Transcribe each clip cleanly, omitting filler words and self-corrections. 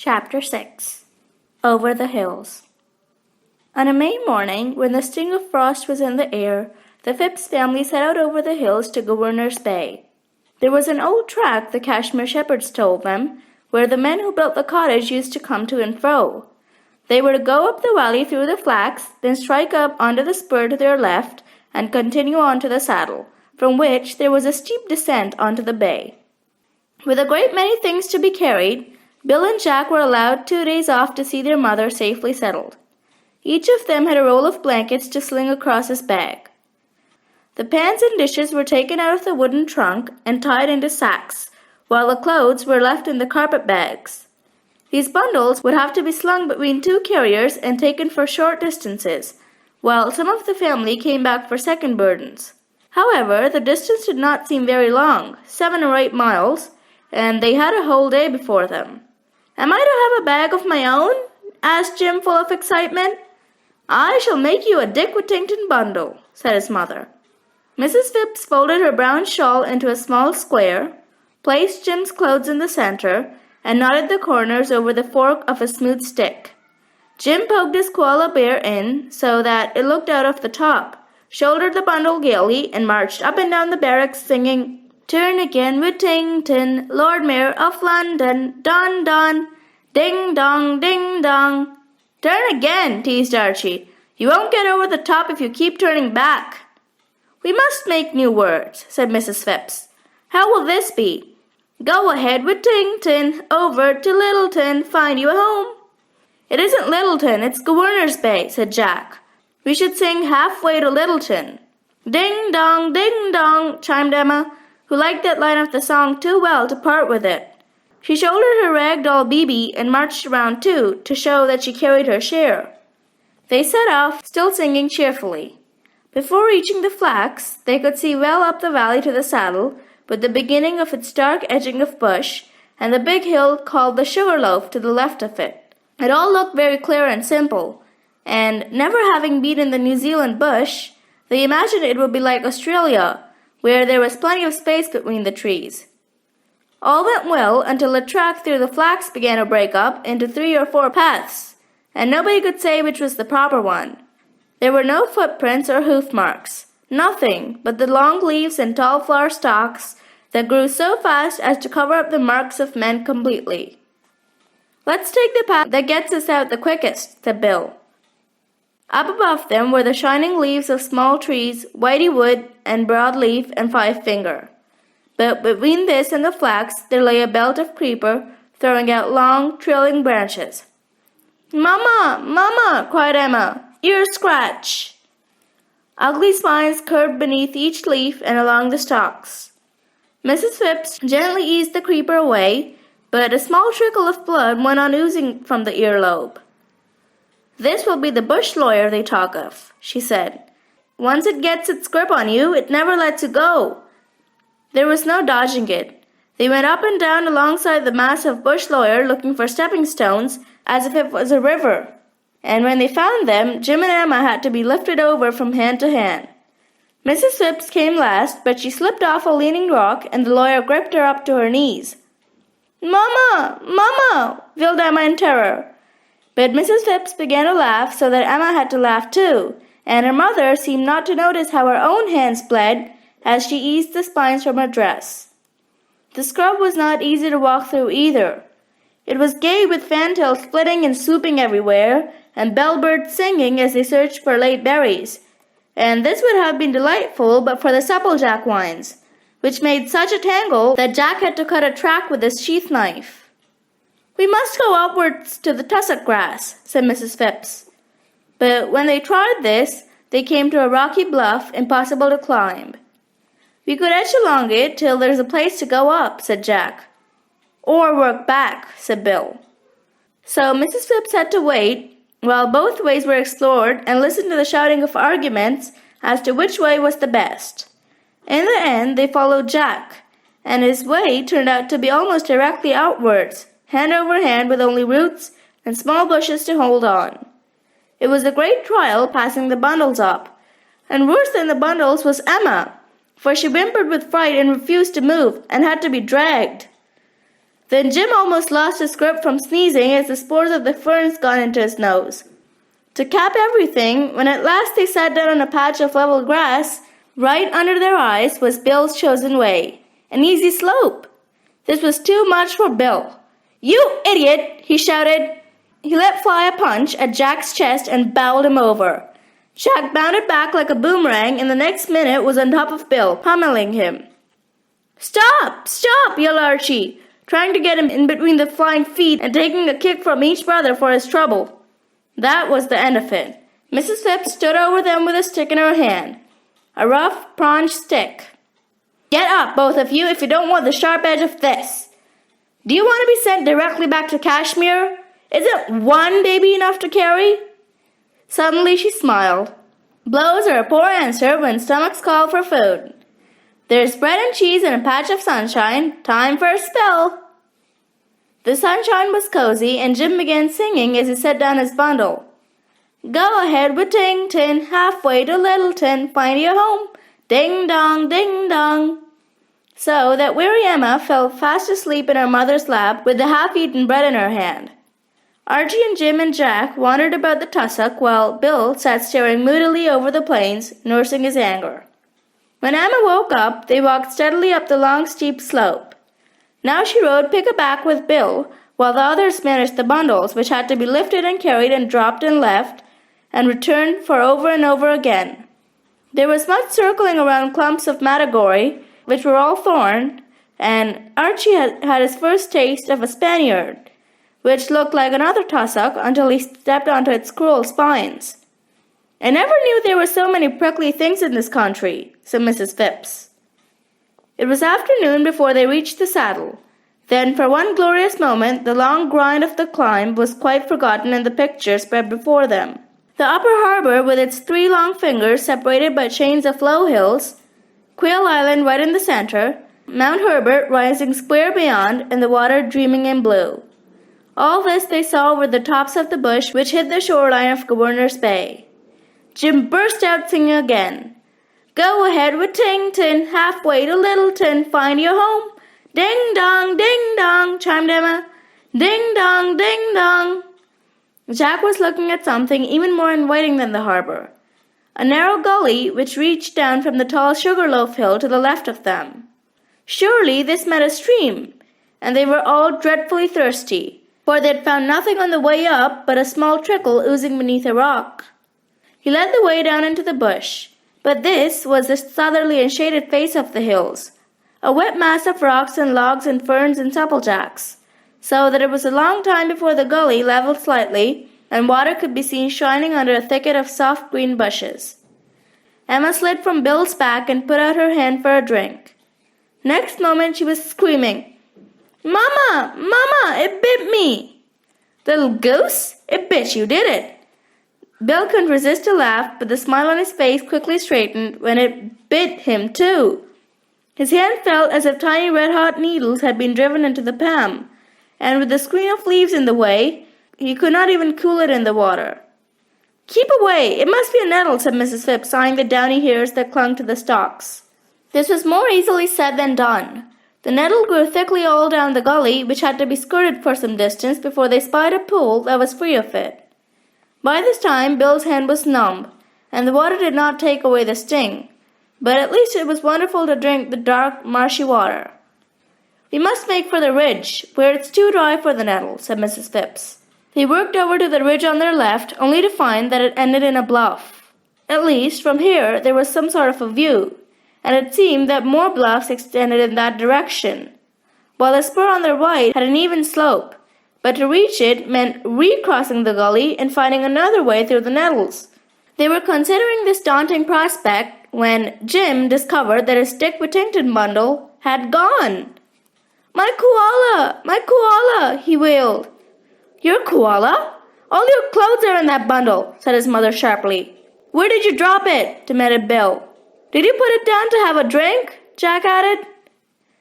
Chapter 6 Over the Hills. On a May morning, when the sting of frost was in the air, the Phipps family set out over the hills to Governor's Bay. There was an old track, the Kashmir shepherds told them, where the men who built the cottage used to come to and fro. They were to go up the valley through the flax, then strike up onto the spur to their left, and continue on to the saddle, from which there was a steep descent onto the bay. With a great many things to be carried, Bill and Jack were allowed 2 days off to see their mother safely settled. Each of them had a roll of blankets to sling across his bag. The pans and dishes were taken out of the wooden trunk and tied into sacks, while the clothes were left in the carpet bags. These bundles would have to be slung between 2 carriers and taken for short distances, while some of the family came back for second burdens. However, the distance did not seem very long, 7 or 8 miles, and they had a whole day before them. "Am I to have a bag of my own?" asked Jim, full of excitement. "I shall make you a Dick Whittington bundle," said his mother. Mrs. Phipps folded her brown shawl into a small square, placed Jim's clothes in the center, and knotted the corners over the fork of a smooth stick. Jim poked his koala bear in so that it looked out of the top, shouldered the bundle gaily, and marched up and down the barracks singing, "Turn again, Whittington, Lord Mayor of London, don, don, ding dong, ding dong." "Turn again," teased Archie. "You won't get over the top if you keep turning back." "We must make new words," said Mrs. Phipps. "How will this be? Go ahead, Whittington, over to Littleton, find you a home." "It isn't Littleton, it's Governor's Bay," said Jack. "We should sing halfway to Littleton." "Ding dong," chimed Emma, who liked that line of the song too well to part with it. She shouldered her rag doll BB and marched around too, to show that she carried her share. They set off, still singing cheerfully. Before reaching the flax, they could see well up the valley to the saddle, with the beginning of its dark edging of bush, and the big hill called the Sugarloaf to the left of it. It all looked very clear and simple, and, never having been in the New Zealand bush, they imagined it would be like Australia, where there was plenty of space between the trees. All went well until the track through the flax began to break up into 3 or 4 paths, and nobody could say which was the proper one. There were no footprints or hoof marks, nothing but the long leaves and tall flower stalks that grew so fast as to cover up the marks of men completely. "Let's take the path that gets us out the quickest," said Bill. Up above them were the shining leaves of small trees, whitey wood and broadleaf and 5-finger. But between this and the flax there lay a belt of creeper, throwing out long, trailing branches. "Mama, Mama!" cried Emma. "Ear scratch!" Ugly spines curved beneath each leaf and along the stalks. Mrs. Phipps gently eased the creeper away, but a small trickle of blood went on oozing from the earlobe. "This will be the bush lawyer they talk of," she said. "Once it gets its grip on you, it never lets you go." There was no dodging it. They went up and down alongside the massive bush lawyer looking for stepping stones as if it was a river. And when they found them, Jim and Emma had to be lifted over from hand to hand. Mrs. Phipps came last, but she slipped off a leaning rock and the lawyer gripped her up to her knees. "Mama! Mama!" wailed Emma in terror. But Mrs. Phipps began to laugh so that Emma had to laugh too, and her mother seemed not to notice how her own hands bled as she eased the spines from her dress. The scrub was not easy to walk through either. It was gay with fantails flitting and swooping everywhere, and bellbirds singing as they searched for late berries, and this would have been delightful but for the supplejack vines, which made such a tangle that Jack had to cut a track with his sheath knife. "We must go upwards to the tussock grass," said Mrs. Phipps. But when they tried this, they came to a rocky bluff impossible to climb. "We could edge along it till there's a place to go up," said Jack. "Or work back," said Bill. So Mrs. Phipps had to wait while both ways were explored and listened to the shouting of arguments as to which way was the best. In the end, they followed Jack, and his way turned out to be almost directly outwards, hand over hand with only roots and small bushes to hold on. It was a great trial passing the bundles up, and worse than the bundles was Emma, for she whimpered with fright and refused to move and had to be dragged. Then Jim almost lost his grip from sneezing as the spores of the ferns got into his nose. To cap everything, when at last they sat down on a patch of level grass, right under their eyes was Bill's chosen way, an easy slope. This was too much for Bill. "You idiot!" he shouted. He let fly a punch at Jack's chest and bowled him over. Jack bounded back like a boomerang and the next minute was on top of Bill, pummeling him. "Stop! Stop!" yelled Archie, trying to get him in between the flying feet and taking a kick from each brother for his trouble. That was the end of it. Mrs. Phipps stood over them with a stick in her hand, a rough, prawn stick. "Get up, both of you, if you don't want the sharp edge of this. Do you want to be sent directly back to Kashmir? Isn't one baby enough to carry?" Suddenly she smiled. Blows are a poor answer when stomachs call for food. There's bread and cheese and a patch of sunshine. Time for a spell. The sunshine was cozy, and Jim began singing as he set down his bundle. "Go ahead with Ting-Tin, halfway to Littleton, find your home. Ding-dong, ding-dong." So that weary Emma fell fast asleep in her mother's lap with the half-eaten bread in her hand. Archie and Jim and Jack wandered about the tussock while Bill sat staring moodily over the plains, nursing his anger. When Emma woke up, they walked steadily up the long, steep slope. Now she rode pick-a-back with Bill, while the others managed the bundles, which had to be lifted and carried and dropped and left, and returned for over and over again. There was much circling around clumps of matagory, which were all thorn, and Archie had his first taste of a Spaniard, which looked like another tussock until he stepped onto its cruel spines. "I never knew there were so many prickly things in this country," said Mrs. Phipps. It was afternoon before they reached the saddle. Then, for one glorious moment, the long grind of the climb was quite forgotten in the picture spread before them. The upper harbor, with its 3 long fingers separated by chains of low hills, Quail Island right in the center, Mount Herbert rising square beyond, and the water dreaming in blue. All this they saw over the tops of the bush which hid the shoreline of Governor's Bay. Jim burst out singing again. "Go ahead with Ting-Tin, halfway to Littleton, find your home. Ding-dong, ding-dong," chimed Emma. "Ding-dong, ding-dong." Jack was looking at something even more inviting than the harbor. A narrow gully which reached down from the tall Sugarloaf Hill to the left of them. Surely this meant a stream, and they were all dreadfully thirsty, for they had found nothing on the way up but a small trickle oozing beneath a rock. He led the way down into the bush, but this was the southerly and shaded face of the hills, a wet mass of rocks and logs and ferns and supplejacks, so that it was a long time before the gully leveled slightly and water could be seen shining under a thicket of soft green bushes. Emma slid from Bill's back and put out her hand for a drink. Next moment she was screaming, "Mama! Mama! It bit me!" "Little goose! It bit you, did it?" Bill couldn't resist a laugh, but the smile on his face quickly straightened when it bit him too. His hand felt as if tiny red-hot needles had been driven into the palm, and with the screen of leaves in the way, he could not even cool it in the water. "Keep away! It must be a nettle," said Mrs. Phipps, eyeing the downy hairs that clung to the stalks. This was more easily said than done. The nettle grew thickly all down the gully, which had to be skirted for some distance before they spied a pool that was free of it. By this time, Bill's hand was numb, and the water did not take away the sting, but at least it was wonderful to drink the dark, marshy water. "We must make for the ridge, where it's too dry for the nettle," said Mrs. Phipps. They worked over to the ridge on their left, only to find that it ended in a bluff. At least, from here, there was some sort of a view, and it seemed that more bluffs extended in that direction, while the spur on their right had an even slope, but to reach it meant recrossing the gully and finding another way through the nettles. They were considering this daunting prospect when Jim discovered that his stick with Ting-Tin bundle had gone. "My koala! My koala!" he wailed. "Your koala? All your clothes are in that bundle," said his mother sharply. "Where did you drop it?" demanded Bill. "Did you put it down to have a drink?" Jack added.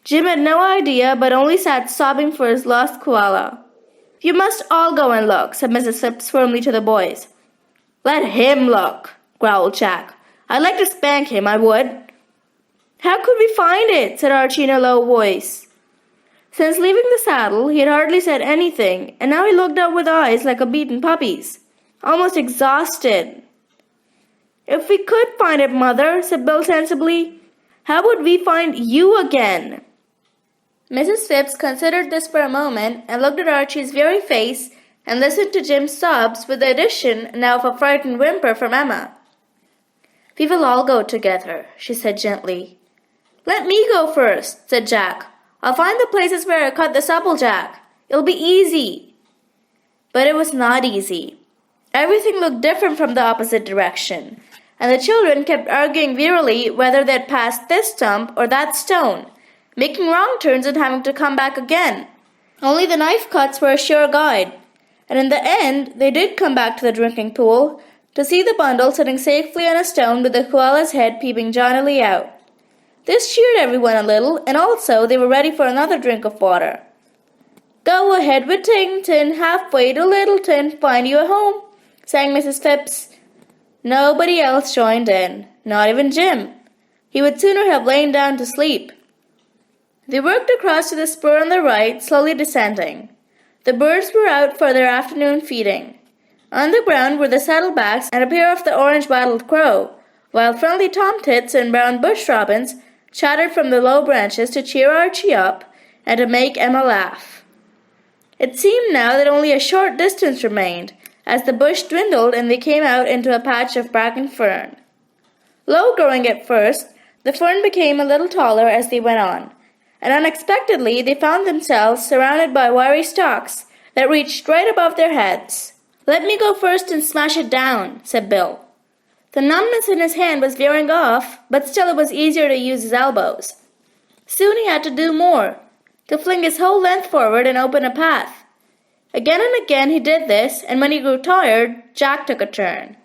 Jim had no idea, but only sat sobbing for his lost koala. "You must all go and look," said Mrs. Phipps firmly to the boys. "Let him look," growled Jack. "I'd like to spank him, I would." "How could we find it?" said Archie in a low voice. Since leaving the saddle, he had hardly said anything, and now he looked up with eyes like a beaten puppy's, almost exhausted. "If we could find it, Mother," said Bill sensibly, "how would we find you again?" Mrs. Phipps considered this for a moment and looked at Archie's very face and listened to Jim's sobs with the addition now of a frightened whimper from Emma. "We will all go together," she said gently. "Let me go first," said Jack. "I'll find the places where I cut this applejack. It'll be easy." But it was not easy. Everything looked different from the opposite direction, and the children kept arguing wearily whether they'd passed this stump or that stone, making wrong turns and having to come back again. Only the knife cuts were a sure guide, and in the end they did come back to the drinking pool to see the bundle sitting safely on a stone with the koala's head peeping johnily out. This cheered everyone a little, and also they were ready for another drink of water. "Go ahead with Tington, halfway to Littleton, find you a home," sang Mrs. Phipps. Nobody else joined in, not even Jim. He would sooner have lain down to sleep. They worked across to the spur on the right, slowly descending. The birds were out for their afternoon feeding. On the ground were the saddlebacks and a pair of the orange-wattled crow, while friendly tomtits and brown bush robins chattered from the low branches to cheer Archie up and to make Emma laugh. It seemed now that only a short distance remained, as the bush dwindled and they came out into a patch of bracken fern. Low-growing at first, the fern became a little taller as they went on, and unexpectedly they found themselves surrounded by wiry stalks that reached right above their heads. "Let me go first and smash it down," said Bill. The numbness in his hand was wearing off, but still it was easier to use his elbows. Soon he had to do more, to fling his whole length forward and open a path. Again and again he did this, and when he grew tired, Jack took a turn.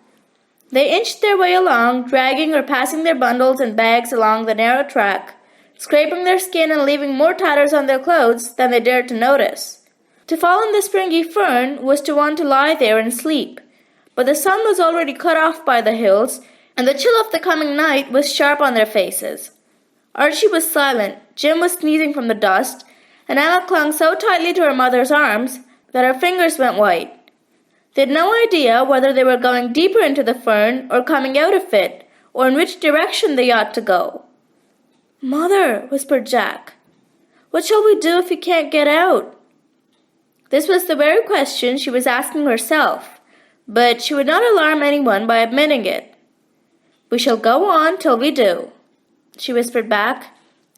They inched their way along, dragging or passing their bundles and bags along the narrow track, scraping their skin and leaving more tatters on their clothes than they dared to notice. To fall in the springy fern was to want to lie there and sleep, but the sun was already cut off by the hills, and the chill of the coming night was sharp on their faces. Archie was silent, Jim was sneezing from the dust, and Emma clung so tightly to her mother's arms that her fingers went white. They had no idea whether they were going deeper into the fern or coming out of it, or in which direction they ought to go. "Mother," whispered Jack, "what shall we do if we can't get out?" This was the very question she was asking herself, but she would not alarm anyone by admitting it. "We shall go on till we do," she whispered back,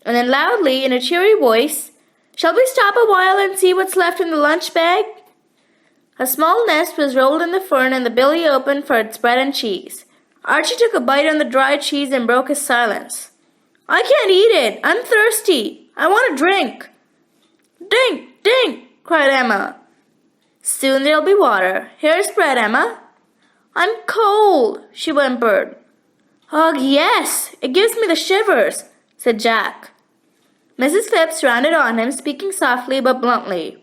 and then loudly, in a cheery voice, "Shall we stop a while and see what's left in the lunch bag?" A small nest was rolled in the fern and the billy opened for its bread and cheese. Archie took a bite on the dry cheese and broke his silence. "I can't eat it. I'm thirsty. I want a drink." "Dink, dink," cried Emma. "Soon there'll be water. Here's bread, Emma." "I'm cold," she whimpered. "Oh, yes, it gives me the shivers," said Jack. Mrs. Phipps rounded on him, speaking softly but bluntly.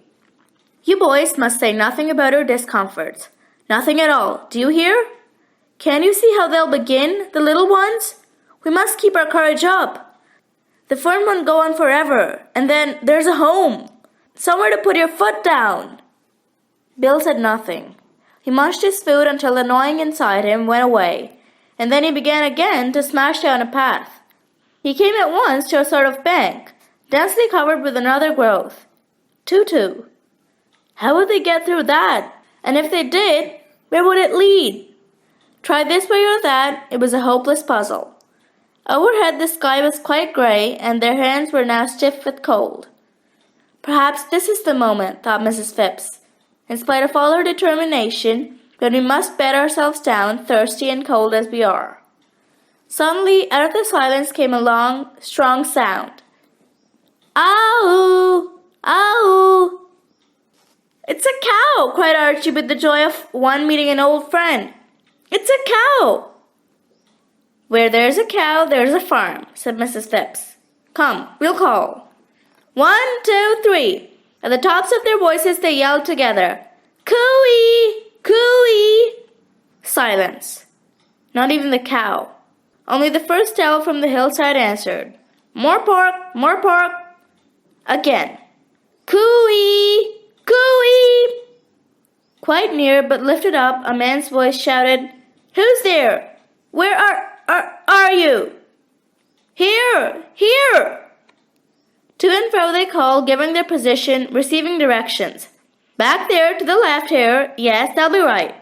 "You boys must say nothing about our discomforts. Nothing at all. Do you hear? Can't you see how they'll begin, the little ones? We must keep our courage up. The fun won't go on forever, and then there's a home. Somewhere to put your foot down." Bill said nothing. He munched his food until the gnawing inside him went away, and then he began again to smash down a path. He came at once to a sort of bank, densely covered with another growth. Tutu. How would they get through that? And if they did, where would it lead? Try this way or that, it was a hopeless puzzle. Overhead the sky was quite grey, and their hands were now stiff with cold. Perhaps this is the moment, thought Mrs. Phipps, in spite of all her determination, when we must bed ourselves down, thirsty and cold as we are. Suddenly, out of the silence came a long, strong sound. "Ow! Ow!" "It's a cow!" cried Archie with the joy of one meeting an old friend. "It's a cow!" "Where there's a cow, there's a farm," said Mrs. Phipps. "Come, we'll call." 1, 2, 3. At the tops of their voices they yelled together, "Cooey! Cooey!" Silence. Not even the cow. Only the first owl from the hillside answered, "More pork! More pork!" Again. Cooey! Cooey! Quite near, but lifted up, a man's voice shouted, Who's there? Where are you? Here! Here! To and fro they called, giving their position, receiving directions. Back there, to the left here. Yes, that'll be right.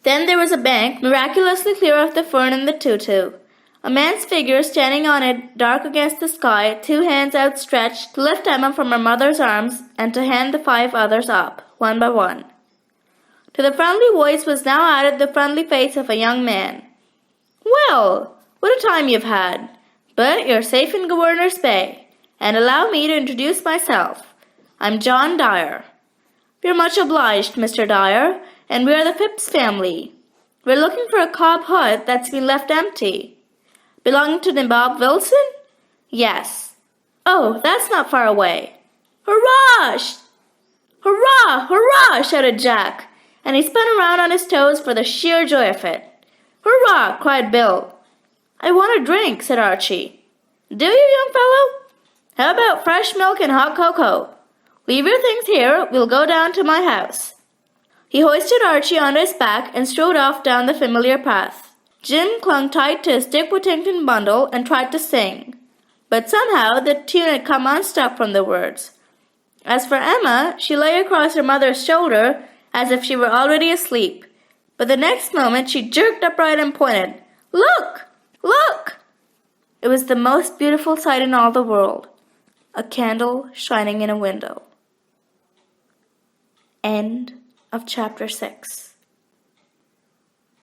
Then there was a bank, miraculously clear of the fern and the tutu. A man's figure standing on it, dark against the sky, 2 hands outstretched to lift Emma from her mother's arms and to hand the 5 others up, one by one. To the friendly voice was now added the friendly face of a young man. Well, what a time you've had. But you're safe in Governor's Bay. And allow me to introduce myself. I'm John Dyer. We're much obliged, Mr. Dyer, and we're the Phipps family. We're looking for a cob hut that's been left empty. Belonging to Nabob Wilson? Yes. Oh, that's not far away. Hurrah! Hurrah! Hurrah! Shouted Jack, and he spun around on his toes for the sheer joy of it. Hurrah! Cried Bill. I want a drink, said Archie. Do you, young fellow? How about fresh milk and hot cocoa? Leave your things here. We'll go down to my house. He hoisted Archie onto his back and strode off down the familiar path. Jim clung tight to his Dick Whittington bundle and tried to sing. But somehow the tune had come unstuck from the words. As for Emma, she lay across her mother's shoulder as if she were already asleep. But the next moment she jerked upright and pointed. Look! Look! It was the most beautiful sight in all the world. A candle shining in a window. End of chapter 6.